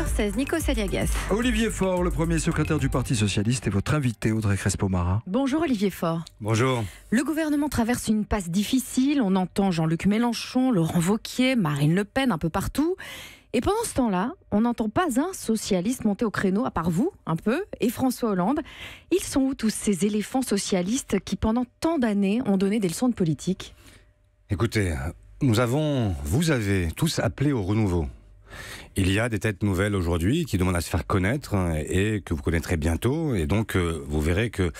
8h16, Nico Saliagas. Olivier Faure, le premier secrétaire du Parti Socialiste, est votre invité, Audrey Crespo-Mara. Bonjour Olivier Faure. Bonjour. Le gouvernement traverse une passe difficile. On entend Jean-Luc Mélenchon, Laurent Wauquiez, Marine Le Pen un peu partout. Et pendant ce temps-là, on n'entend pas un socialiste monter au créneau, à part vous, un peu, et François Hollande. Ils sont où tous ces éléphants socialistes qui, pendant tant d'années, ont donné des leçons de politique ? Écoutez, vous avez tous appelé au renouveau. Il y a des têtes nouvelles aujourd'hui qui demandent à se faire connaître et que vous connaîtrez bientôt. Et donc, vous verrez que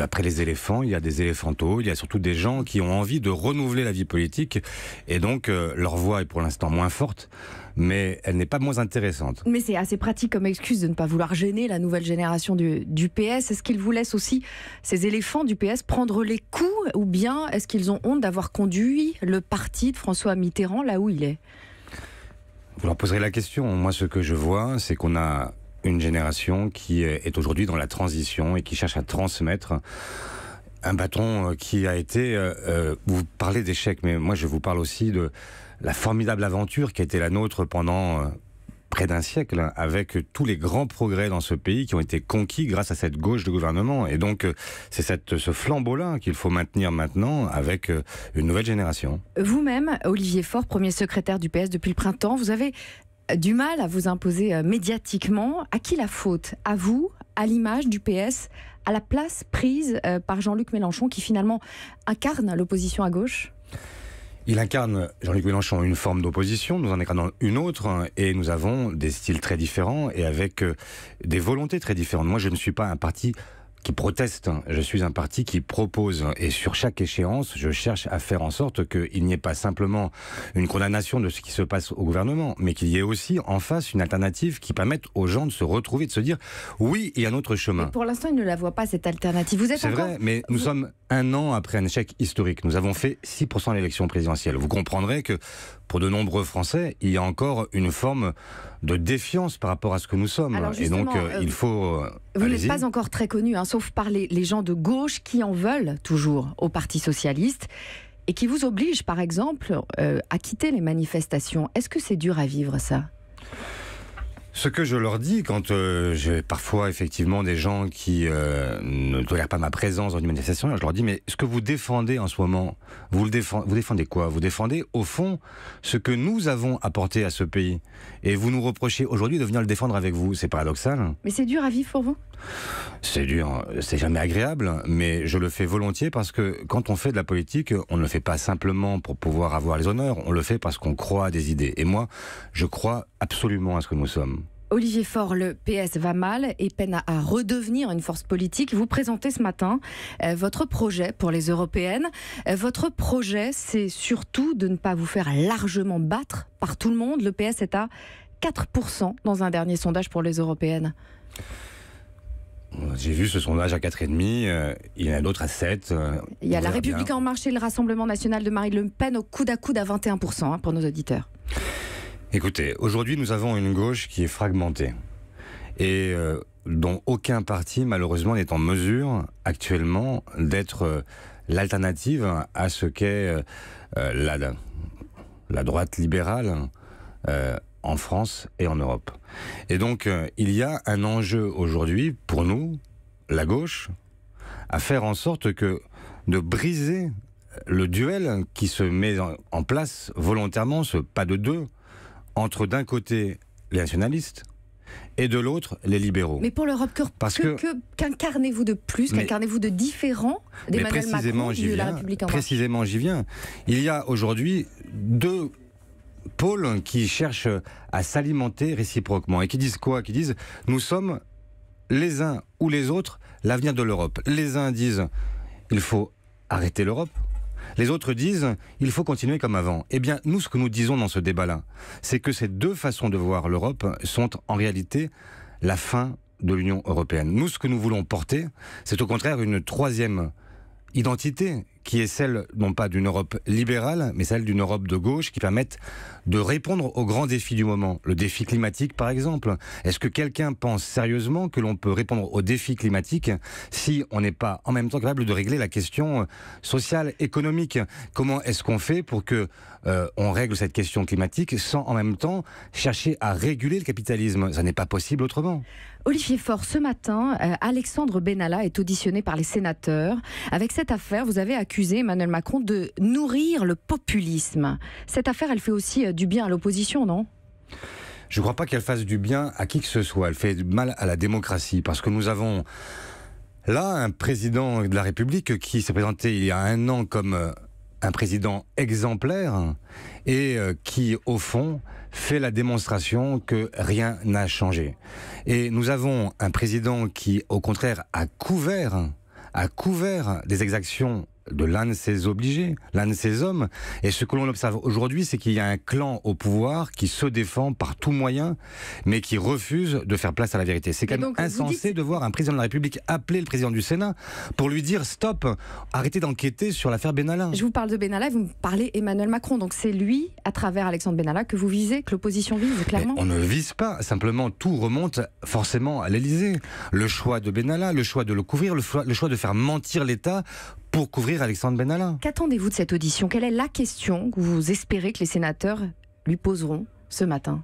après les éléphants, il y a des éléphantos. Il y a surtout des gens qui ont envie de renouveler la vie politique. Et donc, leur voix est pour l'instant moins forte, mais elle n'est pas moins intéressante. Mais c'est assez pratique comme excuse de ne pas vouloir gêner la nouvelle génération du PS. Est-ce qu'ils vous laissent aussi, ces éléphants du PS, prendre les coups? Ou bien est-ce qu'ils ont honte d'avoir conduit le parti de François Mitterrand là où il est? Vous leur poserez la question. Moi, ce que je vois, c'est qu'on a une génération qui est aujourd'hui dans la transition et qui cherche à transmettre un bâton qui a été... vous parlez d'échec, mais moi, je vous parle aussi de la formidable aventure qui a été la nôtre pendant près d'un siècle, avec tous les grands progrès dans ce pays qui ont été conquis grâce à cette gauche de gouvernement. Et donc, c'est ce flambeau-là qu'il faut maintenir maintenant avec une nouvelle génération. Vous-même, Olivier Faure, premier secrétaire du PS depuis le printemps, vous avez du mal à vous imposer médiatiquement. À qui la faute? À vous, à l'image du PS, à la place prise par Jean-Luc Mélenchon qui finalement incarne l'opposition à gauche? Il incarne, Jean-Luc Mélenchon, une forme d'opposition, nous en incarnons une autre, et nous avons des styles très différents et avec des volontés très différentes. Moi, je ne suis pas un parti qui proteste, je suis un parti qui propose, et sur chaque échéance, je cherche à faire en sorte qu'il n'y ait pas simplement une condamnation de ce qui se passe au gouvernement, mais qu'il y ait aussi en face une alternative qui permette aux gens de se retrouver, de se dire oui, il y a un autre chemin. Mais pour l'instant, ils ne la voient pas, cette alternative. Vous êtes C'est vrai, mais nous sommes un an après un échec historique. Nous avons fait 6% à l'élection présidentielle. Vous comprendrez que pour de nombreux Français, il y a encore une forme de défiance par rapport à ce que nous sommes. Et donc, il faut... Vous n'êtes pas encore très connu, sauf par les gens de gauche qui en veulent toujours au Parti Socialiste et qui vous obligent, par exemple, à quitter les manifestations. Est-ce que c'est dur à vivre, ça ? Ce que je leur dis quand j'ai parfois effectivement des gens qui ne tolèrent pas ma présence dans une manifestation, je leur dis mais ce que vous défendez en ce moment, vous défendez quoi? Vous défendez au fond ce que nous avons apporté à ce pays et vous nous reprochez aujourd'hui de venir le défendre avec vous. C'est paradoxal. Mais c'est dur à vivre pour vous? C'est dur, c'est jamais agréable, mais je le fais volontiers parce que quand on fait de la politique, on ne le fait pas simplement pour pouvoir avoir les honneurs, on le fait parce qu'on croit à des idées. Et moi, je crois absolument à ce que nous sommes. Olivier Faure, le PS va mal et peine à redevenir une force politique. Vous présentez ce matin votre projet pour les européennes. Votre projet, c'est surtout de ne pas vous faire largement battre par tout le monde. Le PS est à 4% dans un dernier sondage pour les européennes. J'ai vu ce sondage à 4,5, il y en a d'autres à 7. Il y a La République En Marche et le Rassemblement National de Marine Le Pen au coude à coude à 21% pour nos auditeurs. Écoutez, aujourd'hui nous avons une gauche qui est fragmentée et dont aucun parti malheureusement n'est en mesure actuellement d'être l'alternative à ce qu'est la droite libérale en France et en Europe. Et donc, il y a un enjeu aujourd'hui pour nous, la gauche, à faire en sorte que de briser le duel qui se met en place volontairement, ce pas de deux, entre d'un côté les nationalistes et de l'autre les libéraux. Mais pour l'Europe, qu'incarnez-vous de plus, qu'incarnez-vous de différent d'Emmanuel Macron de La République En Marche? Précisément, j'y viens. Il y a aujourd'hui deux pôles qui cherchent à s'alimenter réciproquement et qui disent quoi? Qui disent nous sommes les uns ou les autres l'avenir de l'Europe. Les uns disent il faut arrêter l'Europe. Les autres disent il faut continuer comme avant. Eh bien, nous, ce que nous disons dans ce débat-là, c'est que ces deux façons de voir l'Europe sont en réalité la fin de l'Union européenne. Nous, ce que nous voulons porter, c'est au contraire une troisième identité qui est celle, non pas d'une Europe libérale, mais celle d'une Europe de gauche qui permette de répondre aux grands défis du moment. Le défi climatique, par exemple. Est-ce que quelqu'un pense sérieusement que l'on peut répondre aux défis climatiques si on n'est pas en même temps capable de régler la question sociale, économique? Comment est-ce qu'on fait pour que on règle cette question climatique sans en même temps chercher à réguler le capitalisme? Ça n'est pas possible autrement. Olivier Faure, ce matin, Alexandre Benalla est auditionné par les sénateurs. Avec cette affaire, vous avez accusé Emmanuel Macron de nourrir le populisme. Cette affaire, elle fait aussi du bien à l'opposition, non ? Je ne crois pas qu'elle fasse du bien à qui que ce soit. Elle fait du mal à la démocratie, parce que nous avons là un président de la République qui s'est présenté il y a 1 an comme un président exemplaire et qui, au fond, fait la démonstration que rien n'a changé. Et nous avons un président qui, au contraire, a couvert des exactions de l'un de ses obligés, l'un de ses hommes. Et ce que l'on observe aujourd'hui, c'est qu'il y a un clan au pouvoir qui se défend par tout moyen, mais qui refuse de faire place à la vérité. C'est quand même insensé de voir un président de la République appeler le président du Sénat pour lui dire « Stop, arrêtez d'enquêter sur l'affaire Benalla ». Je vous parle de Benalla, vous me parlez Emmanuel Macron. Donc c'est lui, à travers Alexandre Benalla, que vous visez, que l'opposition vise, clairement. Mais on ne vise pas, simplement tout remonte forcément à l'Élysée. Le choix de Benalla, le choix de le couvrir, le choix de faire mentir l'État pour couvrir Alexandre Benalla. Qu'attendez-vous de cette audition? Quelle est la question que vous espérez que les sénateurs lui poseront ce matin?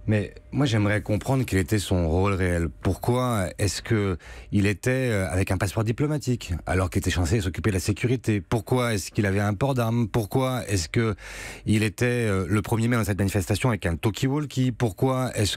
Mais moi j'aimerais comprendre quel était son rôle réel. Pourquoi est-ce qu'il était avec un passeport diplomatique alors qu'il était censé s'occuper de la sécurité? Pourquoi est-ce qu'il avait un port d'armes? Pourquoi est-ce qu'il était le 1er mai dans cette manifestation avec un talkie-walkie? Pourquoi est-ce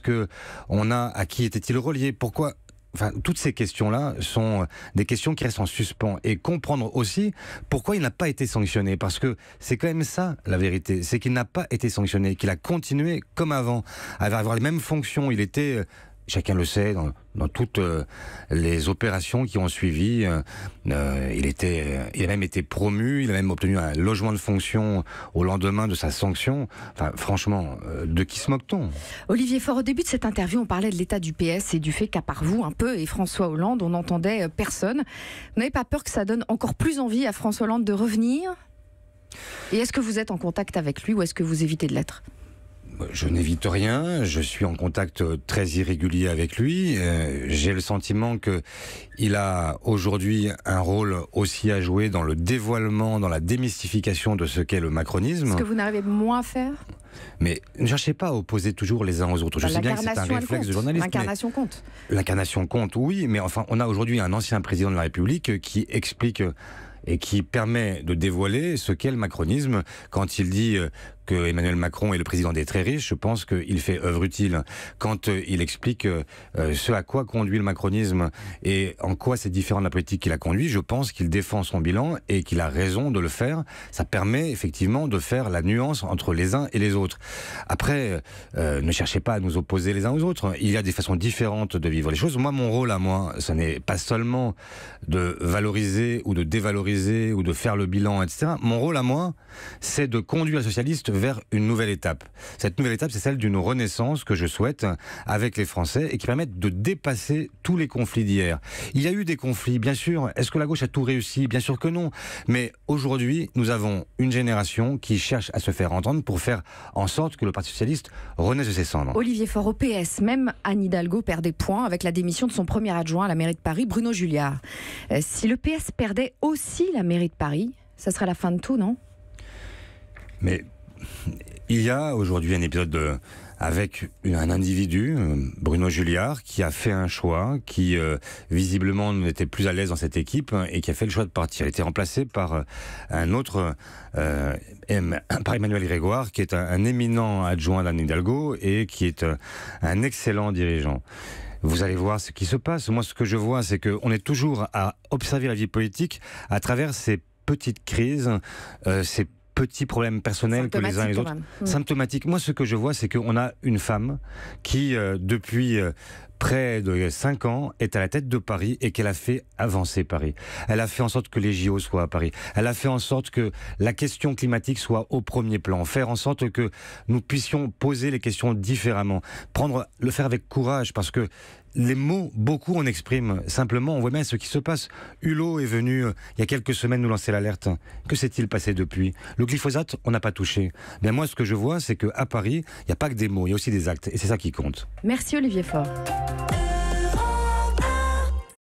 à qui était-il relié? Pourquoi? Enfin, toutes ces questions-là sont des questions qui restent en suspens. Et comprendre aussi pourquoi il n'a pas été sanctionné. Parce que c'est quand même ça, la vérité. C'est qu'il n'a pas été sanctionné, qu'il a continué comme avant, à avoir les mêmes fonctions. Il était, chacun le sait, dans toutes les opérations qui ont suivi. Il a même été promu, il a même obtenu un logement de fonction au lendemain de sa sanction. Enfin, franchement, de qui se moque-t-on? Olivier Faure, au début de cette interview, on parlait de l'état du PS et du fait qu'à part vous, un peu, et François Hollande, on n'entendait personne. Vous n'avez pas peur que ça donne encore plus envie à François Hollande de revenir? Et est-ce que vous êtes en contact avec lui ou est-ce que vous évitez de l'être? Je n'évite rien, je suis en contact très irrégulier avec lui. J'ai le sentiment qu'il a aujourd'hui un rôle aussi à jouer dans le dévoilement, dans la démystification de ce qu'est le macronisme. Ce que vous n'arrivez moins à faire? Mais ne cherchez pas à opposer toujours les uns aux autres. Je sais bien que c'est un réflexe de journaliste. L'incarnation compte. L'incarnation compte, oui, mais enfin, on a aujourd'hui un ancien président de la République qui explique et qui permet de dévoiler ce qu'est le macronisme. Quand il dit que Emmanuel Macron est le président des très riches, je pense qu'il fait œuvre utile. Quand il explique ce à quoi conduit le macronisme et en quoi c'est différent de la politique qu'il a conduit, je pense qu'il défend son bilan et qu'il a raison de le faire. Ça permet effectivement de faire la nuance entre les uns et les autres. Après, ne cherchez pas à nous opposer les uns aux autres. Il y a des façons différentes de vivre les choses. Moi, mon rôle à moi, ce n'est pas seulement de valoriser ou de dévaloriser ou de faire le bilan, etc. Mon rôle à moi, c'est de conduire les socialistes vers une nouvelle étape. Cette nouvelle étape, c'est celle d'une renaissance que je souhaite avec les Français et qui permette de dépasser tous les conflits d'hier. Il y a eu des conflits, bien sûr. Est-ce que la gauche a tout réussi? Bien sûr que non. Mais aujourd'hui, nous avons une génération qui cherche à se faire entendre pour faire en sorte que le Parti socialiste renaisse de ses cendres. Olivier Faure, au PS, même Anne Hidalgo perd des points avec la démission de son premier adjoint à la mairie de Paris, Bruno Julliard. Si le PS perdait aussi la mairie de Paris, ça serait la fin de tout, non? Mais il y a aujourd'hui un épisode avec un individu, Bruno Julliard, qui a fait un choix, qui visiblement n'était plus à l'aise dans cette équipe et qui a fait le choix de partir. Il a été remplacé par un autre, par Emmanuel Grégoire, qui est un éminent adjoint d'Anne Hidalgo et qui est un excellent dirigeant. Vous allez voir ce qui se passe. Moi, ce que je vois, c'est qu'on est toujours à observer la vie politique à travers ces petites crises, ces petits problèmes personnels que les uns et les autres. Symptomatiques. Moi, ce que je vois, c'est qu'on a une femme qui, depuis près de 5 ans, est à la tête de Paris et qu'elle a fait avancer Paris. Elle a fait en sorte que les JO soient à Paris. Elle a fait en sorte que la question climatique soit au premier plan. Faire en sorte que nous puissions poser les questions différemment. Le faire avec courage, parce que les mots, beaucoup on exprime. Simplement, on voit bien ce qui se passe. Hulot est venu il y a quelques semaines nous lancer l'alerte. Que s'est-il passé depuis? Le glyphosate, on n'a pas touché. Bien moi, ce que je vois, c'est qu'à Paris, il n'y a pas que des mots, il y a aussi des actes. Et c'est ça qui compte. Merci Olivier Faure.